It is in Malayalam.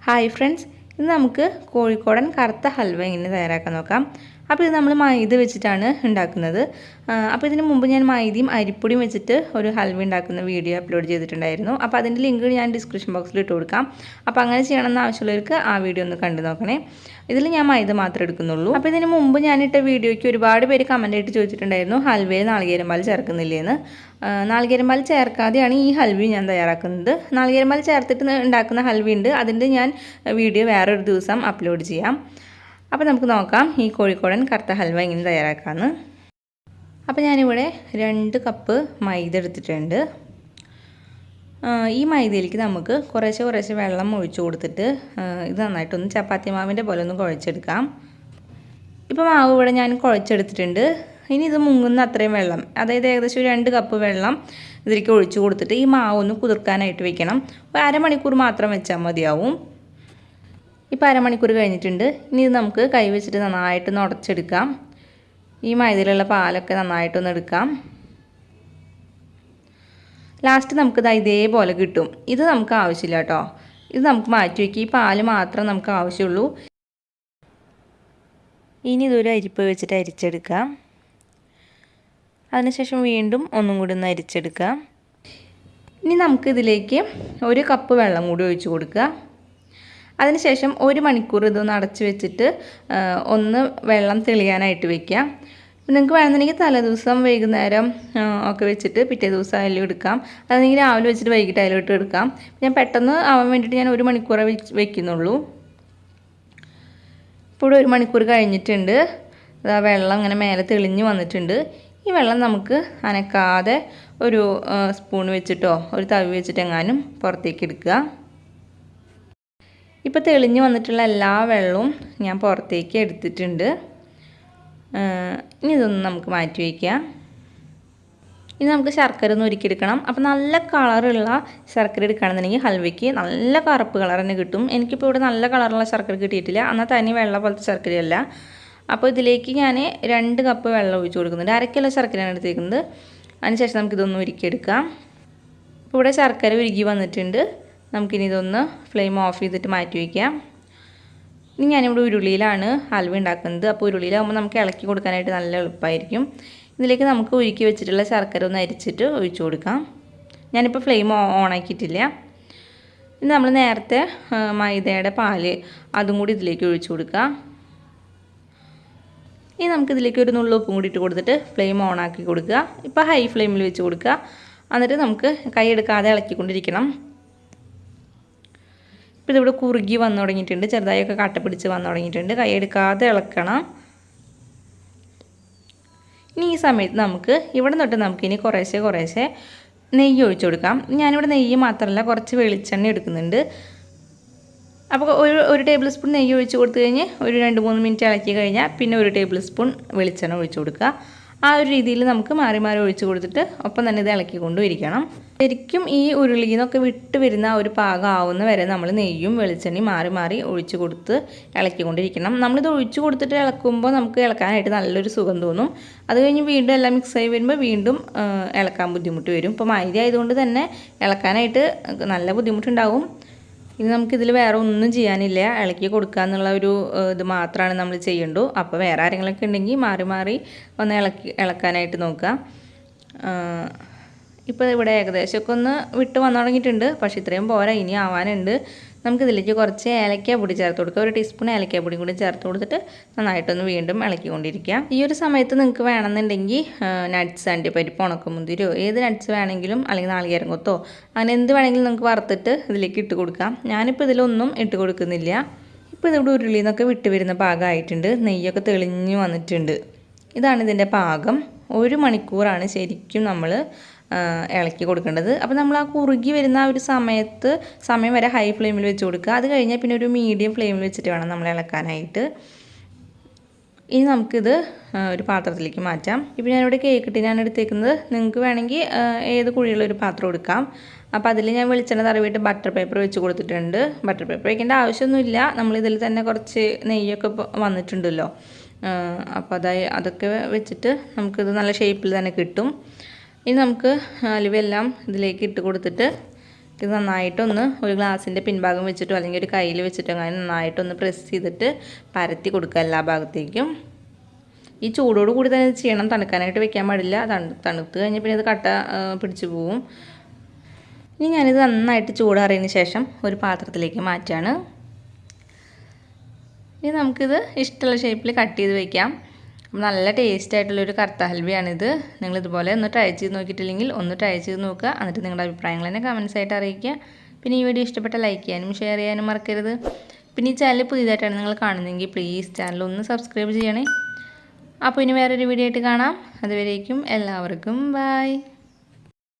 ഹായ് ഫ്രണ്ട്സ്, ഇന്ന് നമുക്ക് കോഴിക്കോടൻ കറുത്ത ഹൽവ എങ്ങനെ തയ്യാറാക്കാൻ നോക്കാം. അപ്പോൾ ഇത് നമ്മൾ മൈദ വെച്ചിട്ടാണ് ഉണ്ടാക്കുന്നത്. അപ്പോൾ ഇതിന് മുമ്പ് ഞാൻ മൈദയും അരിപ്പൊടിയും വെച്ചിട്ട് ഒരു ഹൽവ ഉണ്ടാക്കുന്ന വീഡിയോ അപ്ലോഡ് ചെയ്തിട്ടുണ്ടായിരുന്നു. അപ്പോൾ അതിൻ്റെ ലിങ്ക് ഞാൻ ഡിസ്ക്രിപ്ഷൻ ബോക്സിൽ ഇട്ട് കൊടുക്കാം. അപ്പോൾ അങ്ങനെ ചെയ്യണമെന്ന് ആവശ്യമുള്ളവർക്ക് ആ വീഡിയോ ഒന്ന് കണ്ടു നോക്കണേ. ഇതിൽ ഞാൻ മൈദ മാത്രമേ എടുക്കുന്നുള്ളൂ. അപ്പോൾ ഇതിന് മുമ്പ് ഞാനിട്ട വീഡിയോയ്ക്ക് ഒരുപാട് പേര് കമൻ്റ് ആയിട്ട് ചോദിച്ചിട്ടുണ്ടായിരുന്നു ഹൽവയിൽ നാളികേരം പാൽ ചേർക്കുന്നില്ലേന്ന്. നാളികേരം പാൽ ചേർക്കാതെയാണ് ഈ ഹൽവ ഞാൻ തയ്യാറാക്കുന്നത്. നാളികേരം പാൽ ചേർത്തിട്ട് ഉണ്ടാക്കുന്ന ഹൽവ ഉണ്ട്, അതിൻ്റെ ഞാൻ വീഡിയോ വേറൊരു ദിവസം അപ്ലോഡ് ചെയ്യാം. അപ്പോൾ നമുക്ക് നോക്കാം ഈ കോഴിക്കോടൻ കറുത്ത ഹൽവ എങ്ങനെ തയ്യാറാക്കാമെന്ന്. അപ്പോൾ ഞാനിവിടെ 2 കപ്പ് മൈദ എടുത്തിട്ടുണ്ട്. ഈ മൈദയിലേക്ക് നമുക്ക് കുറേശ്ശെ വെള്ളം ഒഴിച്ചു കൊടുത്തിട്ട് ഇത് നന്നായിട്ടൊന്ന് ചപ്പാത്തി മാവിൻ്റെ പോലെ ഒന്ന് കുഴച്ചെടുക്കാം. ഇപ്പോൾ മാവ് ഇവിടെ ഞാൻ കുഴച്ചെടുത്തിട്ടുണ്ട്. ഇനി ഇത് മുങ്ങുന്ന അത്രയും വെള്ളം, അതായത് ഏകദേശം 2 കപ്പ് വെള്ളം ഇതിലേക്ക് ഒഴിച്ചു കൊടുത്തിട്ട് ഈ മാവ് ഒന്ന് കുതിർക്കാനായിട്ട് വെക്കണം. ഒരു അരമണിക്കൂർ മാത്രം വെച്ചാൽ മതിയാവും. ഇപ്പോൾ അരമണിക്കൂർ കഴിഞ്ഞിട്ടുണ്ട്. ഇനി ഇത് നമുക്ക് കൈ വെച്ചിട്ട് നന്നായിട്ടൊന്ന് ഉടച്ചെടുക്കാം. ഈ മൈദയിലുള്ള പാലൊക്കെ നന്നായിട്ടൊന്ന് എടുക്കാം. ലാസ്റ്റ് നമുക്കിത് ഇതേപോലെ കിട്ടും. ഇത് നമുക്ക് ആവശ്യമില്ല കേട്ടോ, ഇത് നമുക്ക് മാറ്റി വയ്ക്കുക. ഈ പാല് മാത്രം നമുക്ക് ആവശ്യമുള്ളൂ. ഇനി ഇതൊരു അരിപ്പ് വെച്ചിട്ട് അരിച്ചെടുക്കാം. അതിനുശേഷം വീണ്ടും ഒന്നും കൂടി ഒന്ന് അരിച്ചെടുക്കാം. ഇനി നമുക്കിതിലേക്ക് 1 കപ്പ് വെള്ളം കൂടി ഒഴിച്ച് കൊടുക്കുക. അതിനുശേഷം 1 മണിക്കൂർ ഇതൊന്ന് അടച്ച് വെച്ചിട്ട് ഒന്ന് വെള്ളം തെളിയാനായിട്ട് വയ്ക്കുക. നിങ്ങൾക്ക് വേണമെന്നുണ്ടെങ്കിൽ തലേദിവസം വൈകുന്നേരം ഒക്കെ വെച്ചിട്ട് പിറ്റേ ദിവസം അതിലും എടുക്കാം. അതല്ലെങ്കിൽ രാവിലെ വെച്ചിട്ട് വൈകിട്ട് അതിലോട്ട് എടുക്കാം. ഞാൻ പെട്ടെന്ന് ആവാൻ വേണ്ടിയിട്ട് ഞാൻ 1 മണിക്കൂറേ വയ്ക്കുന്നുള്ളൂ. ഇപ്പോൾ 1 മണിക്കൂർ കഴിഞ്ഞിട്ടുണ്ട്. വെള്ളം ഇങ്ങനെ മേലെ തെളിഞ്ഞ് വന്നിട്ടുണ്ട്. ഈ വെള്ളം നമുക്ക് അനക്കാതെ ഒരു സ്പൂൺ വെച്ചിട്ടോ ഒരു തവി വെച്ചിട്ട് എങ്ങാനും പുറത്തേക്ക് എടുക്കുക. ഇപ്പോൾ തെളിഞ്ഞ് വന്നിട്ടുള്ള എല്ലാ വെള്ളവും ഞാൻ പുറത്തേക്ക് എടുത്തിട്ടുണ്ട്. ഇനി ഇതൊന്ന് നമുക്ക് മാറ്റി വയ്ക്കാം. ഇനി നമുക്ക് ശർക്കര ഒന്ന് ഉരുക്കിയെടുക്കണം. അപ്പോൾ നല്ല കളറുള്ള ശർക്കര എടുക്കുകയാണെന്നുണ്ടെങ്കിൽ ഹൽവയ്ക്ക് നല്ല കറുപ്പ് കളർ തന്നെ കിട്ടും. എനിക്കിപ്പോൾ ഇവിടെ നല്ല കളറുള്ള ശർക്കര കിട്ടിയിട്ടില്ല, എന്നാൽ തനി വെള്ള പോലത്തെ ശർക്കരയല്ല. അപ്പോൾ ഇതിലേക്ക് ഞാൻ 2 കപ്പ് വെള്ളം ഒഴിച്ച് കൊടുക്കുന്നുണ്ട്. 1/2 കിലോ ശർക്കരയാണ് എടുത്തേക്കുന്നത്. അതിനുശേഷം നമുക്കിതൊന്ന് ഉരുക്കിയെടുക്കാം. ഇപ്പോൾ ഇവിടെ ശർക്കര ഉരുകി വന്നിട്ടുണ്ട്. നമുക്കിനി ഇതൊന്ന് ഫ്ലെയിം ഓഫ് ചെയ്തിട്ട് മാറ്റി വയ്ക്കാം. ഇനി ഞാനിവിടെ ഉരുളിയിലാണ് ഹൽവ ഉണ്ടാക്കുന്നത്. അപ്പോൾ ഉരുളിയിലാകുമ്പോൾ നമുക്ക് ഇളക്കി കൊടുക്കാനായിട്ട് നല്ല എളുപ്പമായിരിക്കും. ഇതിലേക്ക് നമുക്ക് ഉരുക്കി വെച്ചിട്ടുള്ള ശർക്കര ഒന്ന് അരിച്ചിട്ട് ഒഴിച്ചു കൊടുക്കാം. ഞാനിപ്പോൾ ഫ്ലെയിം ഓണാക്കിയിട്ടില്ല. ഇനി നമ്മൾ നേരത്തെ മൈദയുടെ പാല് അതും കൂടി ഇതിലേക്ക് ഒഴിച്ചു കൊടുക്കുക. ഇനി നമുക്കിതിലേക്ക് ഒരു നുള്ളു ഉപ്പും കൂടി ഇട്ട് കൊടുത്തിട്ട് ഫ്ലെയിം ഓണാക്കി കൊടുക്കുക. ഇപ്പോൾ ഹൈ ഫ്ലെയിമിൽ വെച്ച് കൊടുക്കുക. എന്നിട്ട് നമുക്ക് കൈ എടുക്കാതെ ഇളക്കിക്കൊണ്ടിരിക്കണം. ഇപ്പോൾ ഇതിവിടെ കുറുകി വന്നു തുടങ്ങിയിട്ടുണ്ട്, ചെറുതായൊക്കെ കട്ട പിടിച്ച് വന്നു തുടങ്ങിയിട്ടുണ്ട്. കൈ എടുക്കാതെ ഇളക്കണം. ഇനി ഈ സമയത്ത് നമുക്ക് ഇവിടെ തൊട്ട് നമുക്കിനി കുറേശ്ശെ നെയ്യ് ഒഴിച്ചു കൊടുക്കാം. ഞാനിവിടെ നെയ്യ് മാത്രമല്ല കുറച്ച് വെളിച്ചെണ്ണ എടുക്കുന്നുണ്ട്. അപ്പോൾ ഒരു ടേബിൾ സ്പൂൺ നെയ്യ് ഒഴിച്ച് കൊടുത്തു കഴിഞ്ഞ് ഒരു 2-3 മിനിറ്റ് ഇളക്കി കഴിഞ്ഞാൽ പിന്നെ 1 ടേബിൾ സ്പൂൺ വെളിച്ചെണ്ണ ഒഴിച്ചു കൊടുക്കുക. ആ ഒരു രീതിയിൽ നമുക്ക് മാറി ഒഴിച്ച് കൊടുത്തിട്ട് ഒപ്പം തന്നെ ഇത് ഇളക്കിക്കൊണ്ടിരിക്കണം. ശരിക്കും ഈ ഉരുളിയിൽ നിന്നൊക്കെ വിട്ട് വരുന്ന ഒരു പാകം ആവുന്ന വരെ നമ്മൾ നെയ്യും വെളിച്ചെണ്ണയും മാറി ഒഴിച്ച് കൊടുത്ത് ഇളക്കിക്കൊണ്ടിരിക്കണം. നമ്മളിത് ഒഴിച്ച് കൊടുത്തിട്ട് ഇളക്കുമ്പോൾ നമുക്ക് ഇളക്കാനായിട്ട് നല്ലൊരു സുഖം തോന്നും. അത് കഴിഞ്ഞ് വീണ്ടും എല്ലാം മിക്സായി വരുമ്പോൾ വീണ്ടും ഇളക്കാൻ ബുദ്ധിമുട്ട് വരും. ഇപ്പോൾ മൈദ ആയതുകൊണ്ട് തന്നെ ഇളക്കാനായിട്ട് നല്ല ബുദ്ധിമുട്ടുണ്ടാവും. ഇനി നമുക്കിതിൽ വേറെ ഒന്നും ചെയ്യാനില്ല, ഇളക്കി കൊടുക്കുക എന്നുള്ള ഒരു ഇത് മാത്രമാണ് നമ്മൾ ചെയ്യേണ്ടൂ. അപ്പോൾ വേറെ ആരെങ്കിലുമൊക്കെ ഉണ്ടെങ്കിൽ മാറി ഒന്ന് ഇളക്കാനായിട്ട് നോക്കുക. ഇപ്പോൾ ഇവിടെ ഏകദേശമൊക്കെ ഒന്ന് വിട്ട് വന്നു തുടങ്ങിയിട്ടുണ്ട്. പക്ഷേ ഇത്രയും പോരാ, ഇനി ആവാനുണ്ട്. നമുക്കിതിലേക്ക് കുറച്ച് ഏലക്ക പൊടി ചേർത്ത് കൊടുക്കുക. 1 ടീസ്പൂൺ ഏലക്ക പൊടി കൂടി ചേർത്ത് കൊടുത്തിട്ട് നന്നായിട്ടൊന്ന് വീണ്ടും ഇളക്കിക്കൊണ്ടിരിക്കുക. ഈ ഒരു സമയത്ത് നിങ്ങൾക്ക് വേണമെന്നുണ്ടെങ്കിൽ നട്ട്സ്, അണ്ടിപ്പരിപ്പ്, ഉണക്കമുന്തിരിയോ ഏത് നട്ട്സ് വേണമെങ്കിലും, അല്ലെങ്കിൽ നാളികേരം കൊത്തോ അങ്ങനെ എന്ത് വേണമെങ്കിലും നിങ്ങൾക്ക് വറുത്തിട്ട് ഇതിലേക്ക് ഇട്ട് കൊടുക്കാം. ഞാനിപ്പോൾ ഇതിലൊന്നും ഇട്ട് കൊടുക്കുന്നില്ല. ഇപ്പോൾ ഇതിവിടെ ഉരുളിയിൽ നിന്നൊക്കെ വിട്ട് വരുന്ന പാകമായിട്ടുണ്ട്. നെയ്യൊക്കെ തെളിഞ്ഞ് വന്നിട്ടുണ്ട്. ഇതാണ് ഇതിൻ്റെ പാകം. 1 മണിക്കൂറാണ് ശരിക്കും നമ്മൾ ഇളക്കി കൊടുക്കേണ്ടത്. അപ്പോൾ നമ്മൾ ആ കുറുകി വരുന്ന ആ ഒരു സമയം വരെ ഹൈ ഫ്ലെയിമിൽ വെച്ച് കൊടുക്കുക. അത് കഴിഞ്ഞാൽ പിന്നെ ഒരു മീഡിയം ഫ്ലെയിമിൽ വെച്ചിട്ട് വേണം നമ്മൾ ഇളക്കാനായിട്ട്. ഇനി നമുക്കിത് ഒരു പാത്രത്തിലേക്ക് മാറ്റാം. ഇപ്പോൾ ഞാനിവിടെ കേക്ക് ടിനാണ് എടുത്തേക്കുന്നത്. നിങ്ങൾക്ക് വേണമെങ്കിൽ ഏത് കുഴിയുള്ളൊരു പാത്രം എടുക്കാം. അപ്പോൾ അതിൽ ഞാൻ വെളിച്ചെണ്ണ തടവിയിട്ട് ബട്ടർ പേപ്പർ വെച്ച് കൊടുത്തിട്ടുണ്ട്. ബട്ടർ പേപ്പർ വയ്ക്കേണ്ട ആവശ്യമൊന്നുമില്ല, നമ്മളിതിൽ തന്നെ കുറച്ച് നെയ്യൊക്കെ വന്നിട്ടുണ്ടല്ലോ. അപ്പോൾ അതൊക്കെ വെച്ചിട്ട് നമുക്കിത് നല്ല ഷേപ്പിൽ തന്നെ കിട്ടും. ഇനി നമുക്ക് അലുവയെല്ലാം ഇതിലേക്ക് ഇട്ട് കൊടുത്തിട്ട് ഇത് നന്നായിട്ടൊന്ന് ഒരു ഗ്ലാസിൻ്റെ പിൻഭാഗം വെച്ചിട്ടോ അല്ലെങ്കിൽ ഒരു കയ്യിൽ വെച്ചിട്ടോ അങ്ങനെ നന്നായിട്ടൊന്ന് പ്രസ് ചെയ്തിട്ട് പരത്തി കൊടുക്കുക എല്ലാ ഭാഗത്തേക്കും. ഈ ചൂടോട് കൂടി തന്നെ ചെയ്യണം, തണുക്കാനായിട്ട് വെക്കാൻ പാടില്ല. തണുത്ത് കഴിഞ്ഞാൽ പിന്നെ ഇത് കട്ട പിടിച്ചു പോവും. ഇനി ഞാനിത് നന്നായിട്ട് ചൂടാറിയതിന് ശേഷം ഒരു പാത്രത്തിലേക്ക് മാറ്റുകയാണ്. ഇനി നമുക്കിത് ഇഷ്ടമുള്ള ഷേപ്പിൽ കട്ട് ചെയ്ത് വയ്ക്കാം. നല്ല ടേസ്റ്റ് ആയിട്ടുള്ളൊരു കറുത്ത ഹൽവയാണിത്. നിങ്ങളിതുപോലെ ഒന്ന് ട്രൈ ചെയ്ത് നോക്കിയിട്ടില്ലെങ്കിൽ ഒന്ന് ട്രൈ ചെയ്ത് നോക്കുക. എന്നിട്ട് നിങ്ങളുടെ അഭിപ്രായങ്ങൾ തന്നെ കമൻസ് ആയിട്ട് അറിയിക്കുക. പിന്നെ ഈ വീഡിയോ ഇഷ്ടപ്പെട്ട ലൈക്ക് ചെയ്യാനും ഷെയർ ചെയ്യാനും മറക്കരുത്. പിന്നെ ഈ ചാനൽ പുതിയതായിട്ടാണ് നിങ്ങൾ കാണുന്നതെങ്കിൽ പ്ലീസ് ചാനൽ ഒന്ന് സബ്സ്ക്രൈബ് ചെയ്യണേ. അപ്പോൾ ഇനി വേറൊരു വീഡിയോ ആയിട്ട് കാണാം. അതുവരേക്കും എല്ലാവർക്കും ബൈ.